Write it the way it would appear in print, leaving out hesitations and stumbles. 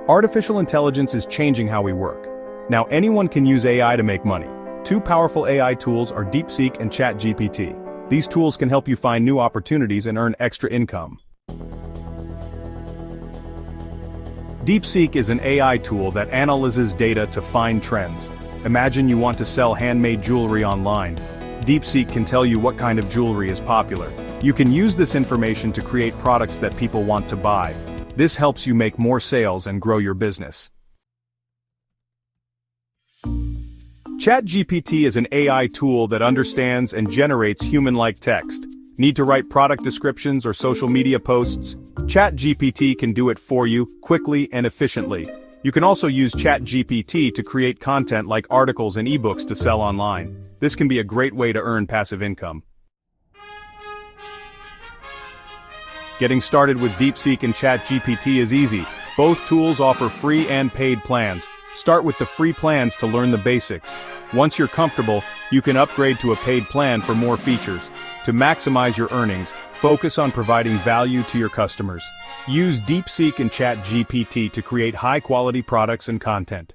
Artificial intelligence is changing how we work. Now anyone can use AI to make money. Two powerful AI tools are Deepseek and ChatGPT. These tools can help you find new opportunities and earn extra income. Deepseek is an AI tool that analyzes data to find trends. Imagine you want to sell handmade jewelry online. Deepseek can tell you what kind of jewelry is popular. You can use this information to create products that people want to buy. This helps you make more sales and grow your business. ChatGPT is an AI tool that understands and generates human-like text. Need to write product descriptions or social media posts? ChatGPT can do it for you, quickly and efficiently. You can also use ChatGPT to create content like articles and ebooks to sell online. This can be a great way to earn passive income. Getting started with Deepseek and ChatGPT is easy. Both tools offer free and paid plans. Start with the free plans to learn the basics. Once you're comfortable, you can upgrade to a paid plan for more features. To maximize your earnings, focus on providing value to your customers. Use Deepseek and ChatGPT to create high-quality products and content.